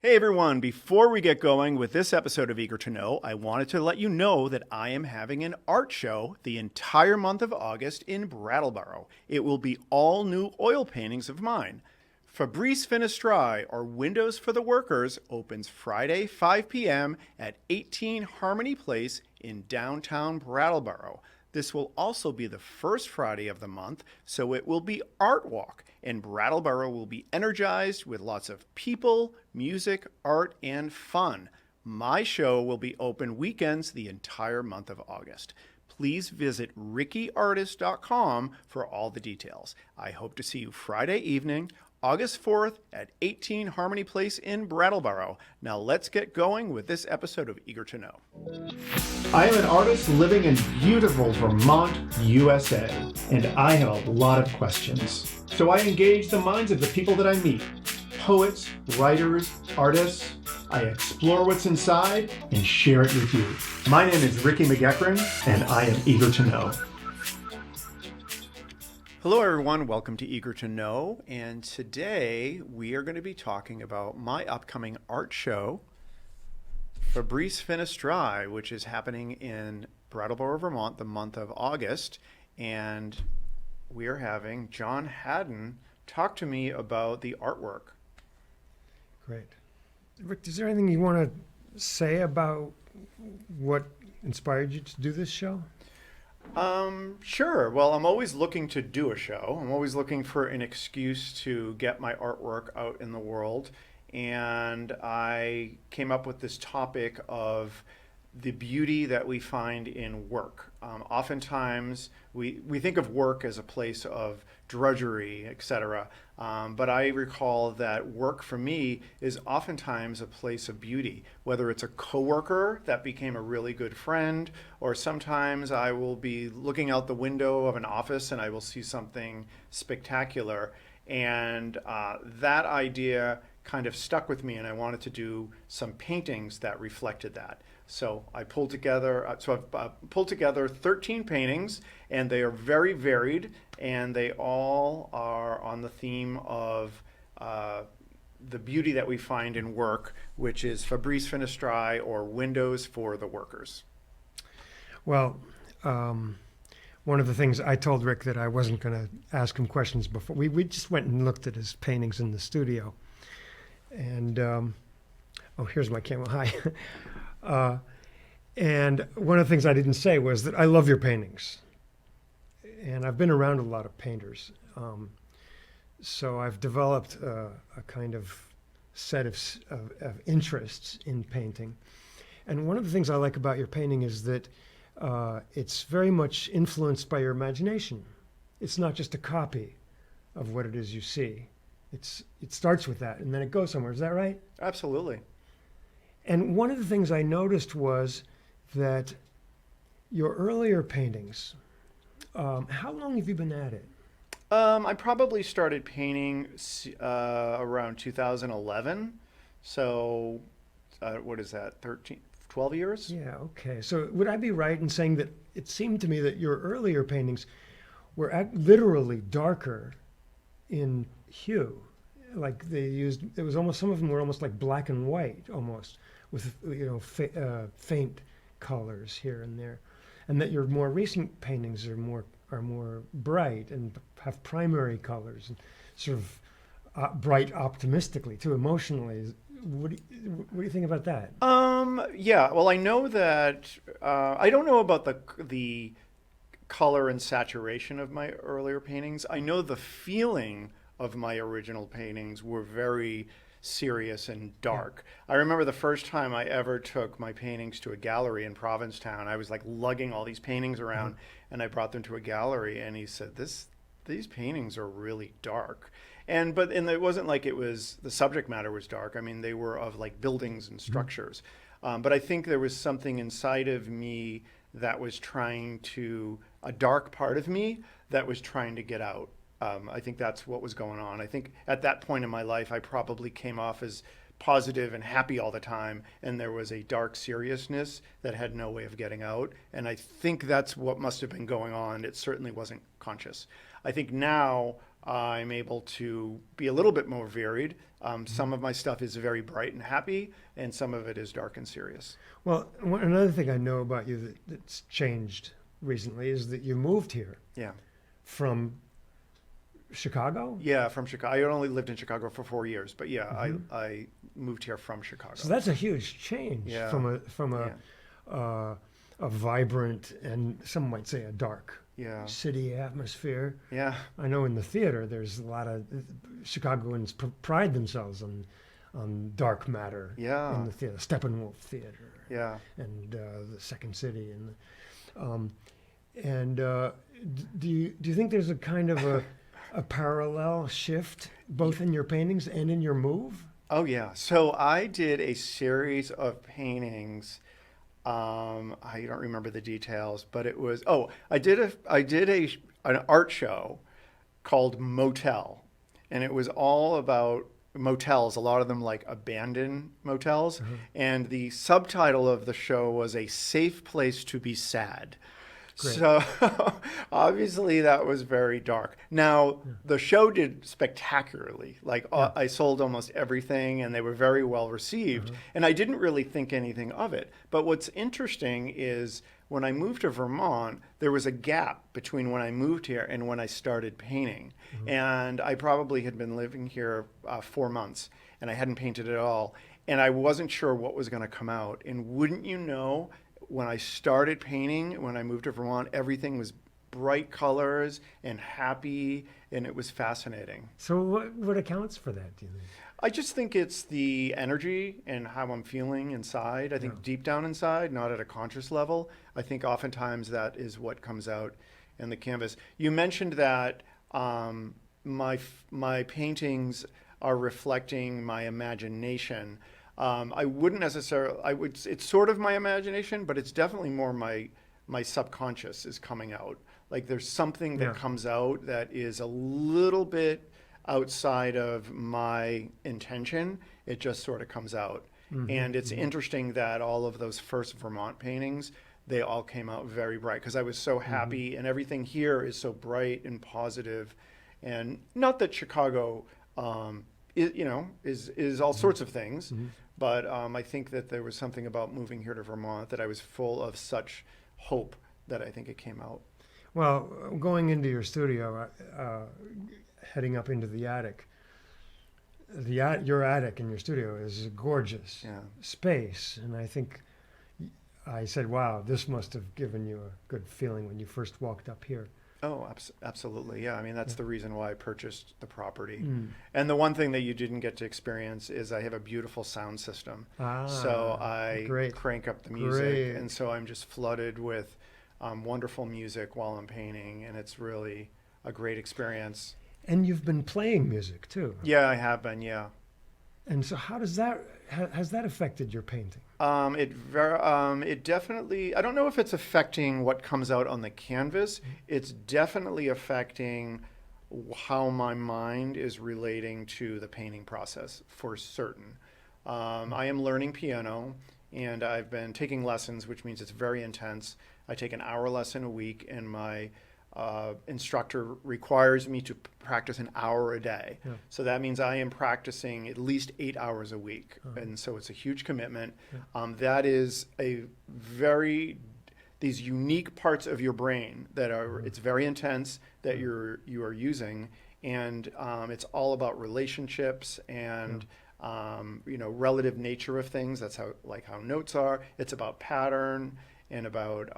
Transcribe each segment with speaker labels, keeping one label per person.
Speaker 1: Hey everyone, before we get going with this episode of Eager to Know, I wanted to let you know that I am having an art show the entire month of August in Brattleboro. It will be all new oil paintings of mine. Fabris Finestrae, or Windows for the Workers, opens Friday 5 p.m. at 18 Harmony Place in downtown Brattleboro. This will also be the first Friday of the month, so it will be Art Walk, and Brattleboro will be energized with lots of people, music, art, and fun. My show will be open weekends the entire month of August. Please visit rickyartist.com for all the details. I hope to see you Friday evening, August 4th at 18 Harmony Place in Brattleboro. Now let's get going with this episode of Eager to Know. I am an artist living in beautiful Vermont, USA, and I have a lot of questions. So I engage the minds of the people that I meet. Poets, writers, artists. I explore what's inside and share it with you. My name is Ricky McEachran, and I am eager to know. Hello everyone, welcome to Eager to Know, and today we are going to be talking about my upcoming art show, Fabris Finestrae, which is happening in Brattleboro, Vermont, the month of August, and we are having John Hadden talk to me about the artwork.
Speaker 2: Great. Rick, is there anything you want to say about what inspired you to do this show?
Speaker 1: Sure. Well, I'm always looking to do a show. I'm always looking for an excuse to get my artwork out in the world. And I came up with this topic of the beauty that we find in work. Oftentimes, we think of work as a place of drudgery, etc. But I recall that work for me is oftentimes a place of beauty, whether it's a coworker that became a really good friend, or sometimes I will be looking out the window of an office and I will see something spectacular. And that idea kind of stuck with me, and I wanted to do some paintings that reflected that. So I've pulled together 13 paintings, and they are very varied, and they all are on the theme of the beauty that we find in work, which is Fabris Finestrae, or Windows for the Workers.
Speaker 2: Well, one of the things I told Rick that I wasn't going to ask him questions before. We just went and looked at his paintings in the studio. And, here's my camera. Hi. And one of the things I didn't say was that I love your paintings. And I've been around a lot of painters. So I've developed a kind of set of interests in painting. And one of the things I like about your painting is that it's very much influenced by your imagination. It's not just a copy of what it is you see. It starts with that, and then it goes somewhere. Is that right?
Speaker 1: Absolutely.
Speaker 2: And one of the things I noticed was that your earlier paintings, how long have you been at it?
Speaker 1: I probably started painting around 2011. So what is that, 12 years?
Speaker 2: Yeah, okay. So would I be right in saying that it seemed to me that your earlier paintings were literally darker in hue? Like they used, it was almost, some of them were almost like black and white, almost, with faint colors here and there, and that your more recent paintings are more bright and have primary colors and sort of bright optimistically too, emotionally. What do you think about that?
Speaker 1: Yeah. Well, I know that I don't know about the color and saturation of my earlier paintings. I know the feeling of my original paintings were very serious and dark. Yeah. I remember the first time I ever took my paintings to a gallery in Provincetown. I was like lugging all these paintings around, and I brought them to a gallery, and he said, these paintings are really dark. And it wasn't like it was, the subject matter was dark. I mean, they were of like buildings and structures. But I think there was something inside of me that was a dark part of me that was trying to get out. I think that's what was going on. I think at that point in my life, I probably came off as positive and happy all the time, and there was a dark seriousness that had no way of getting out. And I think that's what must have been going on. It certainly wasn't conscious. I think now I'm able to be a little bit more varied. Some of my stuff is very bright and happy, and some of it is dark and serious.
Speaker 2: Well, another thing I know about you that's changed recently is that you moved here
Speaker 1: Yeah.
Speaker 2: from Chicago.
Speaker 1: Yeah, from Chicago. I only lived in Chicago for 4 years, but yeah, I moved here from Chicago.
Speaker 2: So that's a huge change
Speaker 1: Yeah.
Speaker 2: from a vibrant and some might say a dark
Speaker 1: Yeah.
Speaker 2: city atmosphere.
Speaker 1: Yeah.
Speaker 2: I know in the theater there's a lot of Chicagoans pride themselves on dark matter
Speaker 1: Yeah.
Speaker 2: in the theater, Steppenwolf Theater,
Speaker 1: Yeah.
Speaker 2: and the Second City, and do you think there's a kind of a parallel shift both in your paintings and in your move?
Speaker 1: Oh yeah. So I did a series of paintings. I don't remember the details, but it was I did an art show called Motel, and it was all about motels. A lot of them like abandoned motels, and the subtitle of the show was "A Safe Place to Be Sad."
Speaker 2: Great.
Speaker 1: So obviously that was very dark. Now the show did spectacularly. Like I sold almost everything, and they were very well received. And I didn't really think anything of it. But what's interesting is when I moved to Vermont, there was a gap between when I moved here and when I started painting. And I probably had been living here 4 months, and I hadn't painted at all. And I wasn't sure what was going to come out. And wouldn't you know, when I started painting, when I moved to Vermont, everything was bright colors and happy, and it was fascinating.
Speaker 2: So what accounts for that, do you think?
Speaker 1: I just think it's the energy and how I'm feeling inside. I think deep down inside, not at a conscious level. I think oftentimes that is what comes out in the canvas. You mentioned that my paintings are reflecting my imagination. I wouldn't necessarily. It's sort of my imagination, but it's definitely more my subconscious is coming out. Like there's something that comes out that is a little bit outside of my intention. It just sort of comes out, and it's interesting that all of those first Vermont paintings, they all came out very bright because I was so happy, and everything here is so bright and positive, and not that Chicago. Is all sorts of things. But I think that there was something about moving here to Vermont that I was full of such hope that I think it came out.
Speaker 2: Well, going into your studio, heading up into the attic, your attic in your studio is a gorgeous space. And I think I said, wow, this must have given you a good feeling when you first walked up here.
Speaker 1: Oh, absolutely. Yeah. I mean, that's the reason why I purchased the property. And the one thing that you didn't get to experience is I have a beautiful sound system. So I crank up the music. And so I'm just flooded with wonderful music while I'm painting. And it's really a great experience.
Speaker 2: And you've been playing music too.
Speaker 1: Yeah, I have been. Yeah.
Speaker 2: And so has that affected your painting?
Speaker 1: It definitely, I don't know if it's affecting what comes out on the canvas. It's definitely affecting how my mind is relating to the painting process for certain. I am learning piano, and I've been taking lessons, which means it's very intense. I take an hour lesson a week, and my instructor requires me to practice an hour a day. So that means I am practicing at least 8 hours a week. And so it's a huge commitment. That is these unique parts of your brain that are, it's very intense that you are using. And it's all about relationships and, relative nature of things. That's how notes are. It's about pattern and about,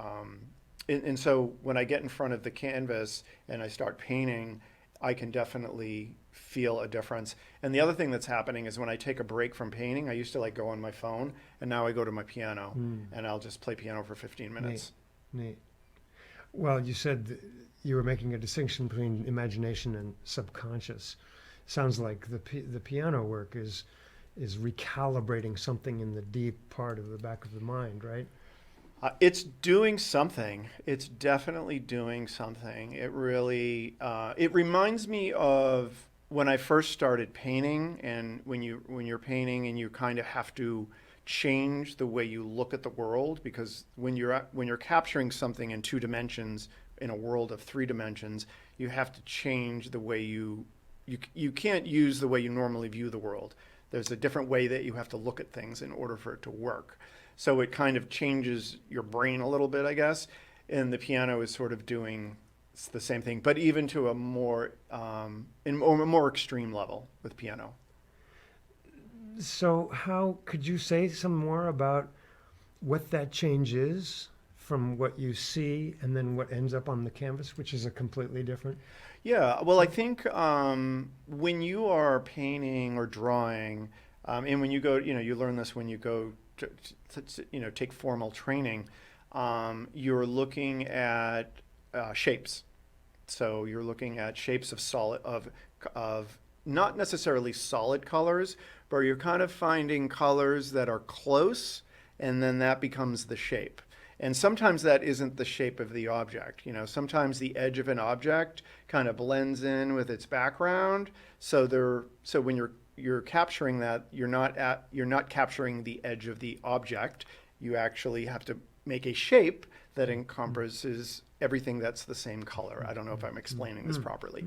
Speaker 1: and so when I get in front of the canvas and I start painting, I can definitely feel a difference. And the other thing that's happening is when I take a break from painting, I used to go on my phone, and now I go to my piano and I'll just play piano for 15 minutes.
Speaker 2: Neat. Well, you said you were making a distinction between imagination and subconscious. Sounds like the piano work is recalibrating something in the deep part of the back of the mind, right?
Speaker 1: It's doing something. It's definitely doing something. It really, it reminds me of when I first started painting, and when you're painting and you kind of have to change the way you look at the world, because when you're capturing something in 2 dimensions in a world of 3 dimensions, you have to change the way you can't use the way you normally view the world. There's a different way that you have to look at things in order for it to work. So it kind of changes your brain a little bit, I guess. And the piano is sort of doing the same thing, but even to a more extreme level with piano.
Speaker 2: So how could you say some more about what that change is from what you see and then what ends up on the canvas, which is a completely different?
Speaker 1: Yeah, well, I think when you are painting or drawing, and when you go, you learn this when you go to take formal training, you're looking at shapes. So you're looking at shapes of not necessarily solid colors, but you're kind of finding colors that are close, and then that becomes the shape. And sometimes that isn't the shape of the object. Sometimes the edge of an object kind of blends in with its background. So when you're capturing that, you're not capturing the edge of the object. You actually have to make a shape that encompasses everything that's the same color. I don't know if I'm explaining this properly.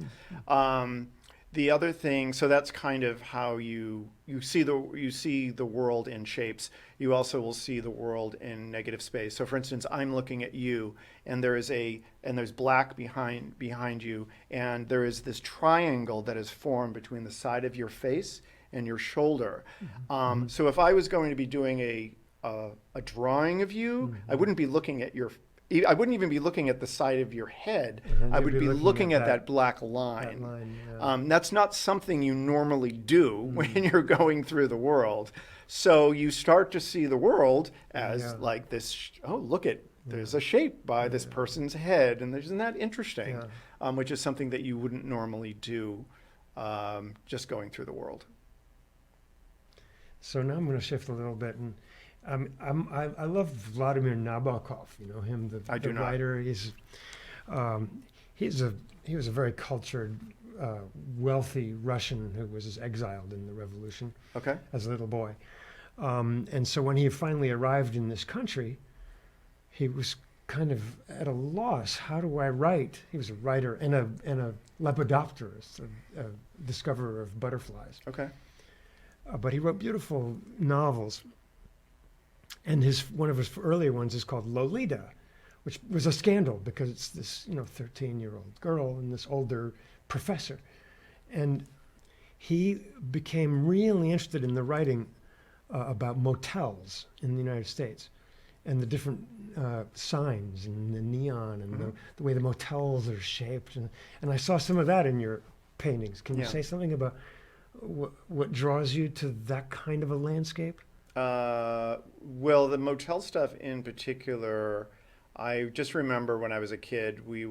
Speaker 1: The other thing, so that's kind of how you see the world in shapes. You also will see the world in negative space. So for instance, I'm looking at you, and there's black behind you, and there is this triangle that is formed between the side of your face and your shoulder. So if I was going to be doing a drawing of you, I wouldn't be looking at I wouldn't even be looking at the side of your head. I would be looking at that black line. That's not something you normally do when you're going through the world. So you start to see the world as like this, there's a shape by this person's head. And isn't that interesting? Which is something that you wouldn't normally do just going through the world.
Speaker 2: So now I'm going to shift a little bit, and I love Vladimir Nabokov. You know him, the writer. He was a very cultured, wealthy Russian who was exiled in the revolution.
Speaker 1: Okay. As
Speaker 2: a little boy, and so when he finally arrived in this country, he was kind of at a loss. How do I write? He was a writer and a lepidopterist, a discoverer of butterflies.
Speaker 1: Okay.
Speaker 2: But he wrote beautiful novels. And one of his earlier ones is called Lolita, which was a scandal because it's this 13-year-old girl and this older professor. And he became really interested in the writing about motels in the United States and the different signs and the neon and the way the motels are shaped. And I saw some of that in your paintings. Can you say something about what draws you to that kind of a landscape?
Speaker 1: Well, the motel stuff in particular, I just remember when I was a kid, we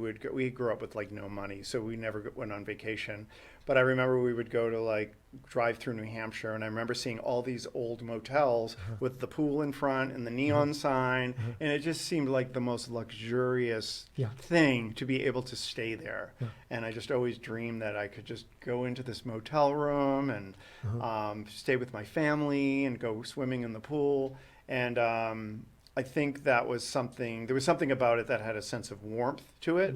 Speaker 1: grew up with like no money, so we never went on vacation. But I remember we would go to like drive through New Hampshire, and I remember seeing all these old motels with the pool in front and the neon sign, and it just seemed like the most luxurious thing to be able to stay there. And I just always dreamed that I could just go into this motel room and stay with my family and go swimming in the pool. And I think that was something, there was something about it that had a sense of warmth to it.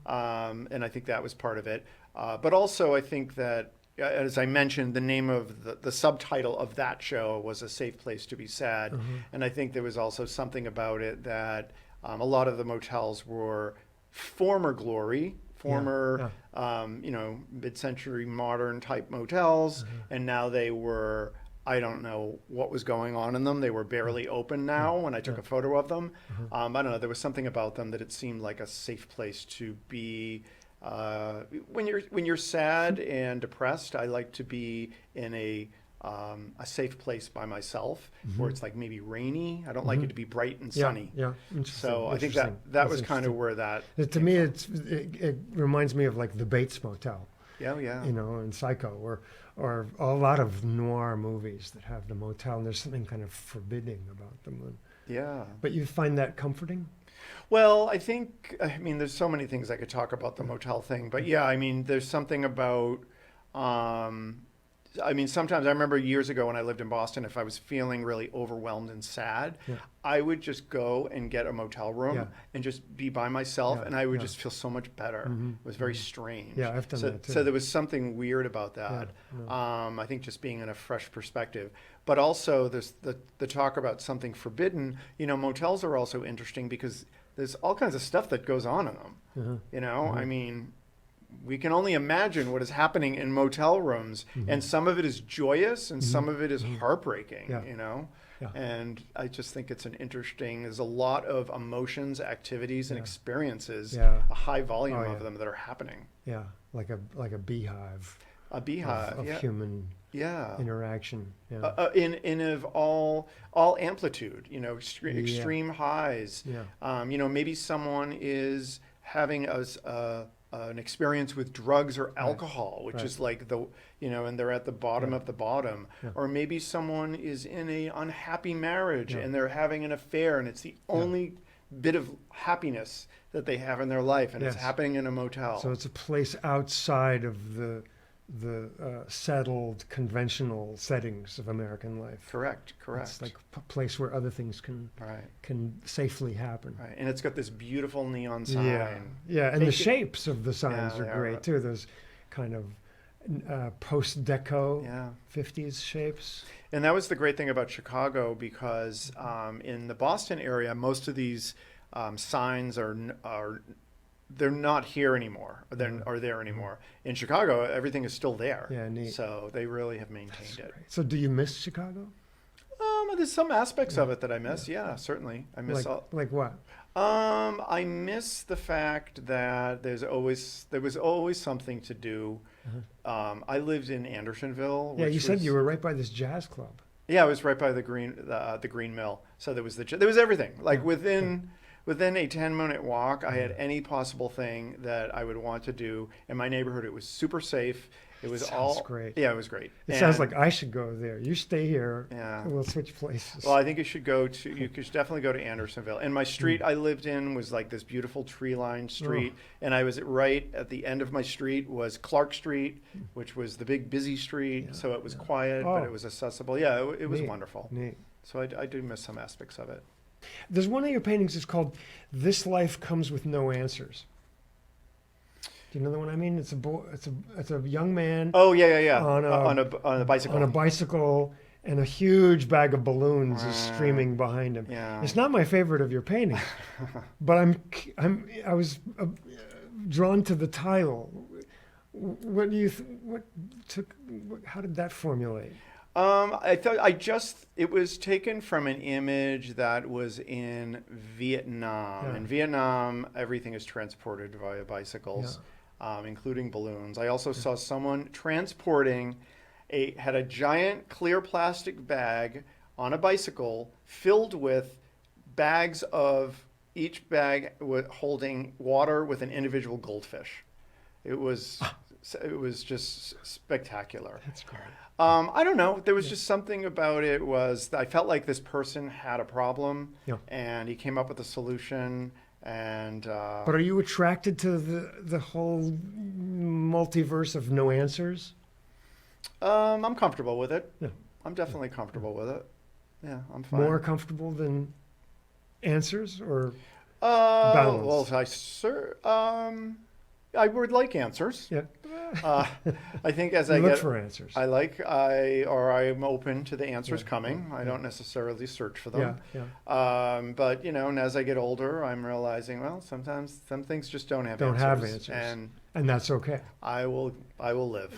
Speaker 1: And I think that was part of it. But also I think that, as I mentioned, the name of the subtitle of that show was A Safe Place to Be Sad. And I think there was also something about it that a lot of the motels were former glory, mid-century modern type motels. And now they were, I don't know what was going on in them. They were barely open now when I took a photo of them. I don't know. There was something about them that it seemed like a safe place to be. When you're sad and depressed, I like to be in a safe place by myself where it's like maybe rainy. I don't like it to be bright and sunny. So I think that was kind of where that.
Speaker 2: To me, it reminds me of like the Bates Motel. In Psycho, or a lot of noir movies that have the motel, and there's something kind of forbidding about them. But you find that comforting?
Speaker 1: Well, I mean, there's so many things I could talk about the motel thing, but there's something about I mean, sometimes I remember years ago when I lived in Boston, if I was feeling really overwhelmed and sad,
Speaker 2: Yeah.
Speaker 1: I would just go and get a motel room
Speaker 2: Yeah.
Speaker 1: and just be by myself,
Speaker 2: Yeah,
Speaker 1: and I would
Speaker 2: yeah.
Speaker 1: just feel so much better. It was very strange.
Speaker 2: Yeah, I've done
Speaker 1: so,
Speaker 2: that too.
Speaker 1: So there was something weird about that.
Speaker 2: Yeah,
Speaker 1: I think just being in a fresh perspective. But also there's the talk about something forbidden. You know, motels are also interesting because there's all kinds of stuff that goes on in them. You know, I mean, we can only imagine what is happening in motel rooms, and some of it is joyous and some of it is heartbreaking,
Speaker 2: Yeah.
Speaker 1: you know?
Speaker 2: Yeah.
Speaker 1: And I just think it's there's a lot of emotions, activities, and experiences,
Speaker 2: Yeah.
Speaker 1: a high volume
Speaker 2: Oh, yeah.
Speaker 1: of them that are happening.
Speaker 2: Yeah, like a beehive
Speaker 1: A beehive,
Speaker 2: of
Speaker 1: yeah.
Speaker 2: human
Speaker 1: Yeah.
Speaker 2: interaction. Yeah.
Speaker 1: In of all amplitude, you know, extreme highs.
Speaker 2: Yeah.
Speaker 1: You know, maybe someone is having an experience with drugs or alcohol, which is like and they're at the bottom of the bottom.
Speaker 2: Yeah.
Speaker 1: Or maybe someone is in a unhappy marriage and they're having an affair, and it's the only bit of happiness that they have in their life, and it's happening in a motel.
Speaker 2: So it's a place outside of the settled conventional settings of American life.
Speaker 1: Correct.
Speaker 2: It's like a place where other things can safely happen.
Speaker 1: Right, and it's got this beautiful neon sign.
Speaker 2: Yeah, and the shapes of the signs are great too. Those kind of post-deco 50s shapes.
Speaker 1: And that was the great thing about Chicago, because in the Boston area, most of these signs they're not here anymore, or there anymore. In Chicago, everything is still there.
Speaker 2: Yeah, neat.
Speaker 1: So they really have maintained it.
Speaker 2: So do you miss Chicago?
Speaker 1: There's some aspects of it that I miss. Yeah, certainly. I miss
Speaker 2: like what?
Speaker 1: I miss the fact that there was always something to do. I lived in Andersonville.
Speaker 2: Yeah, you said you were right by this jazz club.
Speaker 1: Yeah, I was right by the Green Mill. So there was everything. Like within a 10-minute walk, I had any possible thing that I would want to do in my neighborhood. It was super safe. It was
Speaker 2: Sounds great.
Speaker 1: Yeah, it was great.
Speaker 2: It sounds like I should go there. You stay here.
Speaker 1: Yeah.
Speaker 2: And we'll switch places.
Speaker 1: Well, I think you should definitely go to Andersonville. And my street I lived in was like this beautiful tree-lined street. And I was right at the end of my street was Clark Street, which was the big busy street.
Speaker 2: Yeah,
Speaker 1: so it was quiet, but it was accessible. Yeah, it was wonderful.
Speaker 2: Neat.
Speaker 1: So I do miss some aspects of it.
Speaker 2: There's one of your paintings that's called "This Life Comes with No Answers." Do you know the one I mean? It's a boy. It's a young man.
Speaker 1: Oh yeah.
Speaker 2: On
Speaker 1: a bicycle.
Speaker 2: On a bicycle, and a huge bag of balloons is streaming behind him.
Speaker 1: Yeah.
Speaker 2: It's not my favorite of your paintings, but I was drawn to the title. What do you? How did that formulate?
Speaker 1: It was taken from an image that was in Vietnam.
Speaker 2: Yeah.
Speaker 1: In Vietnam, everything is transported via bicycles, including balloons. I also saw someone transporting had a giant clear plastic bag on a bicycle filled with bags of each bag holding water with an individual goldfish. It was just spectacular.
Speaker 2: That's great.
Speaker 1: I don't know. There was just something about it I felt like this person had a problem, and he came up with a solution. And
Speaker 2: but are you attracted to the whole multiverse of no answers?
Speaker 1: I'm comfortable with it.
Speaker 2: Yeah.
Speaker 1: I'm definitely comfortable with it. Yeah, I'm fine.
Speaker 2: More comfortable than answers or balance?
Speaker 1: Well, I would like answers.
Speaker 2: Yeah.
Speaker 1: I think as
Speaker 2: you
Speaker 1: I
Speaker 2: look
Speaker 1: get
Speaker 2: for answers.
Speaker 1: I'm open to the answers coming.
Speaker 2: Yeah.
Speaker 1: I don't necessarily search for them.
Speaker 2: Yeah.
Speaker 1: But and as I get older, I'm realizing, well, sometimes some things just don't have answers.
Speaker 2: And that's okay.
Speaker 1: I will live.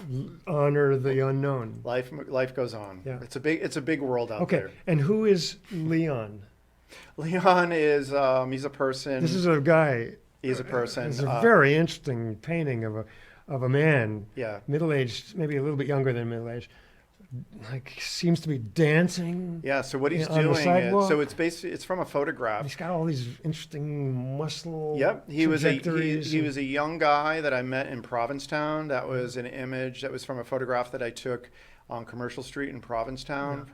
Speaker 2: Honor the unknown.
Speaker 1: Life goes on.
Speaker 2: Yeah.
Speaker 1: It's a big world out there.
Speaker 2: Okay. And who is Leon?
Speaker 1: Leon is he's a person.
Speaker 2: This is a guy.
Speaker 1: He's a person.
Speaker 2: It's a very interesting painting of a man.
Speaker 1: Yeah.
Speaker 2: Middle-aged, maybe a little bit younger than middle-aged. Like seems to be dancing.
Speaker 1: Yeah. So what he's
Speaker 2: on the
Speaker 1: doing
Speaker 2: sidewalk.
Speaker 1: so it's from a photograph.
Speaker 2: He's got all these interesting muscle.
Speaker 1: Yep. He was
Speaker 2: trajectories.
Speaker 1: a young guy that I met in Provincetown. That was an image that was from a photograph that I took on Commercial Street in Provincetown.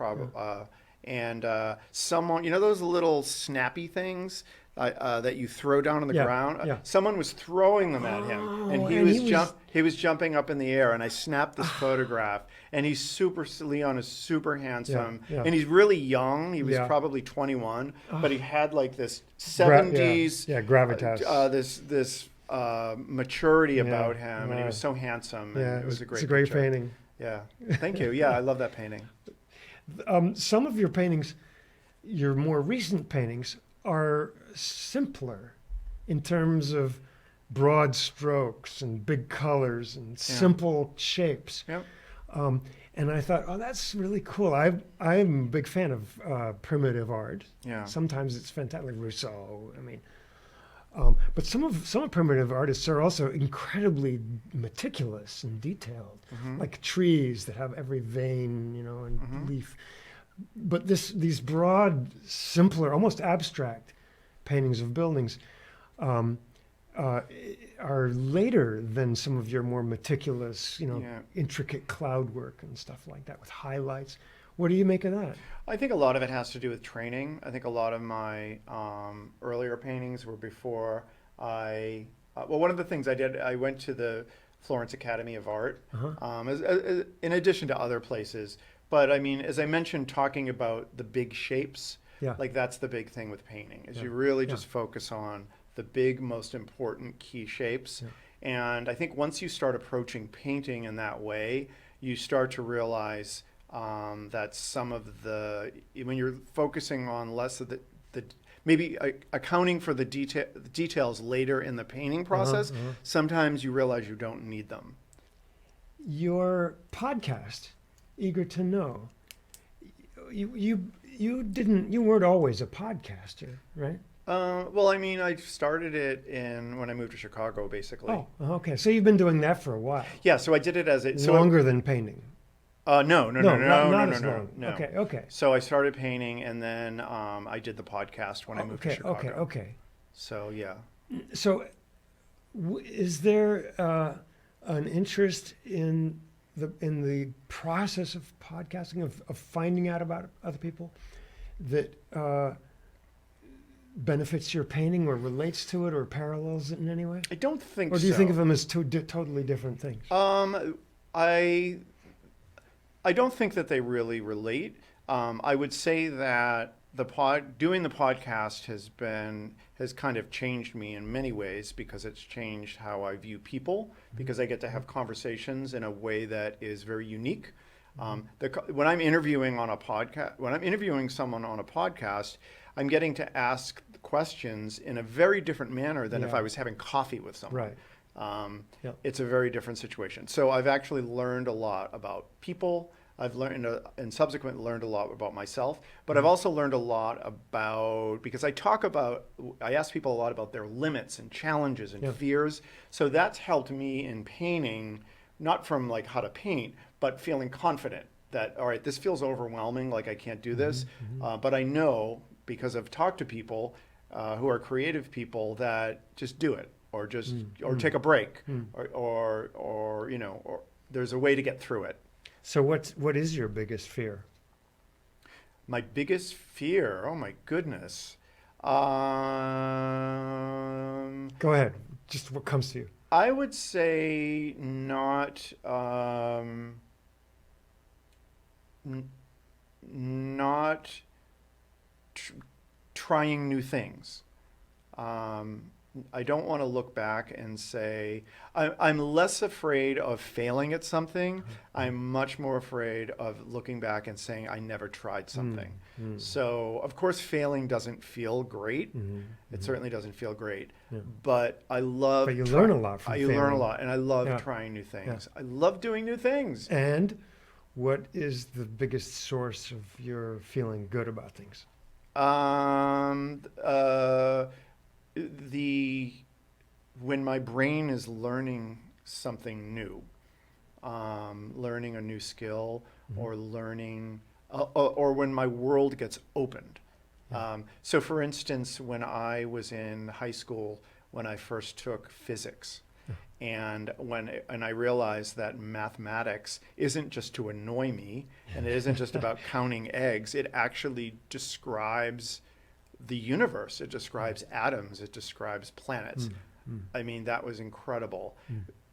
Speaker 1: and someone, you know, those little snappy things that you throw down on the
Speaker 2: Yeah,
Speaker 1: ground.
Speaker 2: yeah.
Speaker 1: Someone was throwing them at him, and
Speaker 2: Oh, and
Speaker 1: he was jumping up in the air, and I snapped this photograph. And Leon is super handsome,
Speaker 2: yeah.
Speaker 1: and he's really young. He was
Speaker 2: Yeah.
Speaker 1: probably 21, but he had like this
Speaker 2: Gra-
Speaker 1: 70s,
Speaker 2: yeah, gravitas.
Speaker 1: this maturity about
Speaker 2: Yeah,
Speaker 1: him, and he
Speaker 2: right.
Speaker 1: was so handsome.
Speaker 2: Yeah,
Speaker 1: And it was a great
Speaker 2: it's a great
Speaker 1: picture.
Speaker 2: painting.
Speaker 1: Yeah, thank you. Yeah, I love that painting.
Speaker 2: Some of your paintings, your more recent paintings, are simpler in terms of broad strokes and big colors and simple shapes.
Speaker 1: Yep.
Speaker 2: And I thought, oh, that's really cool. I'm a big fan of primitive art.
Speaker 1: Yeah.
Speaker 2: Sometimes it's fantastic, like Rousseau. I mean, but some of primitive artists are also incredibly meticulous and detailed, like trees that have every vein, you know, and leaf. But these broad, simpler, almost abstract paintings of buildings are later than some of your more meticulous, you know, intricate cloud work and stuff like that with highlights. What do you make of that?
Speaker 1: I think a lot of it has to do with training. I think a lot of my earlier paintings were before well, one of the things I did, I went to the Florence Academy of Art, in addition to other places. But I mean, as I mentioned, talking about the big shapes, like that's the big thing with painting, is you really just focus on the big, most important key shapes. And I think once you start approaching painting in that way, you start to realize that some of when you're focusing on less of the maybe accounting for the details later in the painting process, sometimes you realize you don't need them.
Speaker 2: Your podcast, Eager to Know, you weren't always a podcaster, right?
Speaker 1: Well, I mean, I started it when I moved to Chicago, basically.
Speaker 2: Oh, okay. So you've been doing that for a while.
Speaker 1: Yeah, so I did it as
Speaker 2: longer than painting.
Speaker 1: No.
Speaker 2: Okay.
Speaker 1: So I started painting, and then I did the podcast when I moved to Chicago.
Speaker 2: Okay.
Speaker 1: So yeah.
Speaker 2: So, is there an interest in the process of podcasting, of finding out about other people, that benefits your painting or relates to it or parallels it in any way?
Speaker 1: I don't think so.
Speaker 2: Or do you think of them as two totally different things?
Speaker 1: I don't think that they really relate. I would say that doing the podcast has kind of changed me in many ways, because it's changed how I view people, because I get to have conversations in a way that is very unique. When I'm interviewing someone on a podcast, I'm getting to ask questions in a very different manner than if I was having coffee with someone.
Speaker 2: Right.
Speaker 1: It's a very different situation. So I've actually learned a lot about people. I've learned and subsequently learned a lot about myself, but I've also learned a lot about, because I ask people a lot about their limits and challenges and fears. So that's helped me in painting, not from like how to paint, but feeling confident that, all right, this feels overwhelming, like I can't do this. But I know, because I've talked to people who are creative people, that just do it, or just or take a break, or you know, or there's a way to get through it.
Speaker 2: So what is your biggest fear?
Speaker 1: My biggest fear? Oh my goodness.
Speaker 2: Go ahead. Just what comes to you.
Speaker 1: I would say not trying new things. I don't want to look back and say, I'm less afraid of failing at something. I'm much more afraid of looking back and saying, I never tried something. So, of course, failing doesn't feel great. It certainly doesn't feel great. But I love...
Speaker 2: But you learn a lot from failing.
Speaker 1: You learn a lot, and I love trying new things. I love doing new things.
Speaker 2: And what is the biggest source of your feeling good about things?
Speaker 1: When my brain is learning something new, learning a new skill, or learning, or when my world gets opened. So for instance, when I was in high school, when I first took physics, And I realized that mathematics isn't just to annoy me, and it isn't just about counting eggs. It actually describes the universe. It describes atoms. It describes planets. I mean, that was incredible.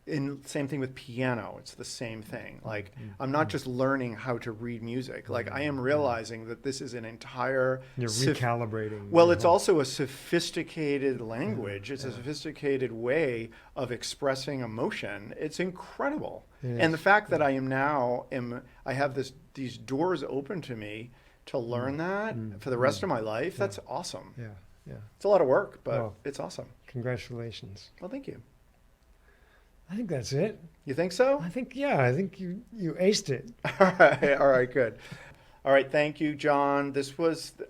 Speaker 1: And same thing with piano. It's the same thing. Like, I'm not just learning how to read music. Like, I am realizing that this is an entire...
Speaker 2: You're recalibrating.
Speaker 1: Well, it's also a sophisticated language. It's a sophisticated way of expressing emotion. It's incredible. And the fact that I have these doors open to me to learn that for the rest of my life, that's awesome.
Speaker 2: Yeah.
Speaker 1: It's a lot of work, but it's awesome.
Speaker 2: Congratulations.
Speaker 1: Well, thank you.
Speaker 2: I think that's it.
Speaker 1: You think so?
Speaker 2: I think you aced it.
Speaker 1: All right, good. All right, thank you, John.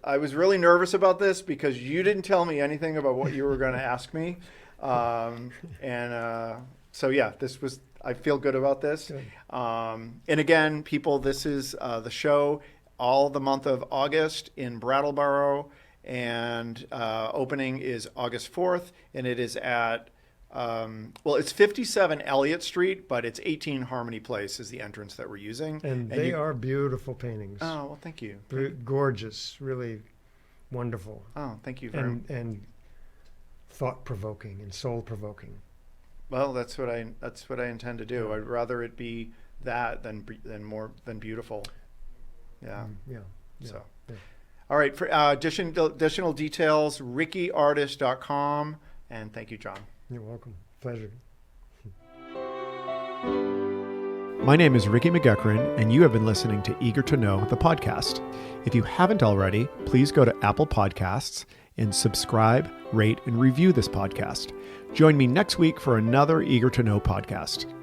Speaker 1: I was really nervous about this because you didn't tell me anything about what you were going to ask me. So yeah, I feel good about this.
Speaker 2: Good.
Speaker 1: And again, people, this is the show all the month of August in Brattleboro, and opening is August 4th, and it is at it's 57 Elliott Street, but it's 18 Harmony Place is the entrance that we're using.
Speaker 2: And they are beautiful paintings.
Speaker 1: Oh, well, thank you.
Speaker 2: Gorgeous, really wonderful.
Speaker 1: Oh, thank you very much.
Speaker 2: And thought-provoking and soul-provoking.
Speaker 1: Well, that's what I intend to do. I'd rather it be that than beautiful. Yeah. So, all right. For additional details, rickyartist.com. And thank you, John.
Speaker 2: You're welcome. Pleasure.
Speaker 1: My name is Ricky McGuckran, and you have been listening to Eager to Know, the podcast. If you haven't already, please go to Apple Podcasts and subscribe, rate, and review this podcast. Join me next week for another Eager to Know podcast.